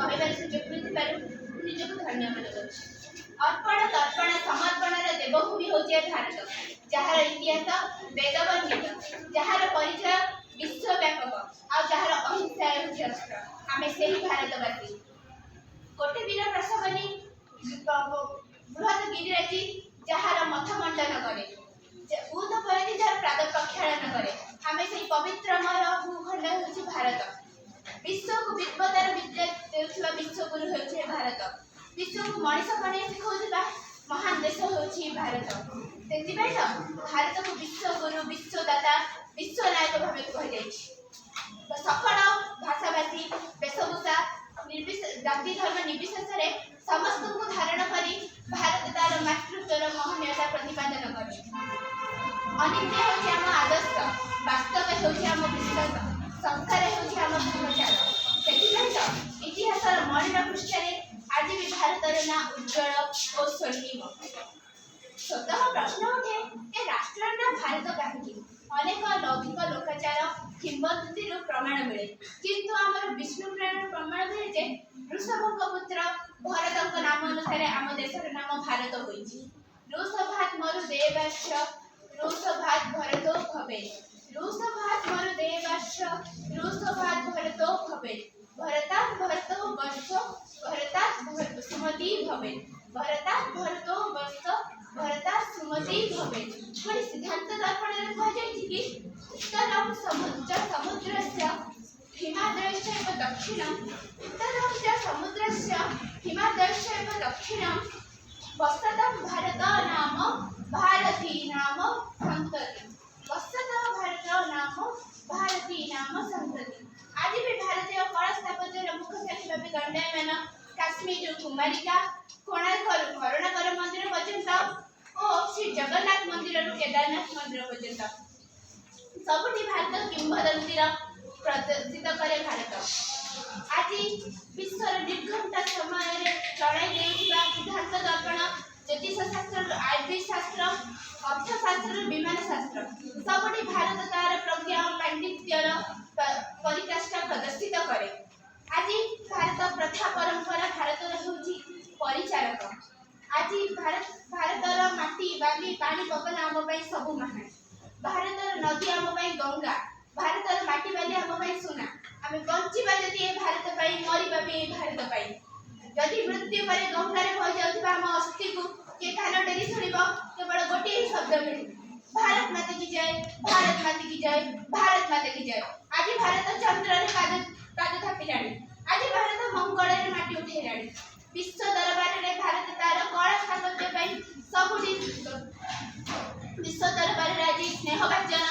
कहबार सुजोग मिलथिबारु निजको धन्य मन करुछि। अर्पण तर्पण समर्पणर देवभूमि होछि भारत, जहार इतिहास वेदवर्णित, जहार परिचय विश्वव्यापक आ जहार अहिंसा होछि अस्त्र। आमे सेही भारतवासी कोटे वीर प्रसवनी बृहत गिरिराजी जहार मथ मंडन करे, भूत परिधि जहार प्राद प्रक्षालन करे। आमे सेही पवित्रमय भूखंड होछि भारत। विश्व को विद्वतार विद्या देउथिबा विश्वगुरु होछि भारत। विश्व को मनीष बने सिखौथिबा महान देश होछि भारत। सेतिबाई भारत को विश्वगुरु, विश्वदाता, विश्वनायक भावे कहि सकल भाषाभाषी वेशभूषा जाति धर्म निर्विशेष समस्त को धारण करी भारत तार मातृत्वर महनीयता प्रतिपादन करे। अनित्य होछि आम आदर्श, वास्तव होछि आम विश्वास, संस्कार होछि आम ब्रह्मचार। सेतिबाई इतिहासर मणिर पृष्ठरे आज भी भारतर ना उज्ज्वल और स्वर्णिम। स्वतः प्रश्न उठे ए राष्ट्र ना भारत कहीं। अनेक लौकिक लोकाचार किंवदंती प्रमाण मिले, किंतु आमर विष्णु पुराण प्रमाण मिले जे वृषभक पुत्र भरतक नाम अनुसार आम देशर नाम भारत होइछि। वृषभात मरु देवाश्च वृषभात भरतो भवे, वृषभात मरु देवाश्च वृषभात भरतो भवे, भरतात् भरतो वंश भरतात् सुमति भवे, भरतात् भरतो वंश भरतात् सुमति भवे। पुणी सिद्धांत दर्पण रे कह जायछि कि उत्तरं समुद्रस्य हिमाद्रस्य एव दक्षिणं, उत्तरं च समुद्रस्य हिमाद्रस्य एव दक्षिणं वसतं भारत नाम भारती नाम संतति, वसतं भारत नाम भारती नाम संतति। आज भी भारतीय कला स्थापत्यर मुख्य साक्षी भावे दंडायमान काश्मीर कुमारिका, कोणार्क करुणाकर मंदिर पर्यंत और श्री जगन्नाथ मंदिर केदारनाथ मंदिर पर्यंत सबुठी भारत किंवदंतीर प्रदर्शित करे। भारत आज विश्वर निर्घंट समय लड़ाई देउथिबा सिद्धांत दर्पण, ज्योतिष शास्त्र, आयुर्वेद शास्त्र, अर्थशास्त्र, विमान शास्त्र सबुठी भारत तार प्रज्ञा और पांडित्यर परिकाष्ठा प्रदर्शित करे। आज भारत प्रथा परंपरा भारत होछि परिचारक। आज भारतर माटी बाली पानी पवन आम पाई सबु महान। भारतर नदी आम पाई गंगा, भारतर माटी बाली आम पाई सोना। आमे बंचिबा जदि ए भारत पाई, मरिबा भी ए भारत पाई। जदि मृत्यु परे गंगारे बहि जाउथिबा आम अस्थि को के कान टेरी सुनिबो केवल गोटे ही शब्द मिले, भारत माता की जय, भारत माता की जय, भारत माता की जय। आज भारत चंद्र रे पाद थापिलाणी, आज भारत मंगल रे माटी उठेलाणी। विश्व दरबार रे भारत तार कला स्थापत्य पाई सबुठी विश्व दरबार रे आज स्नेहभाजन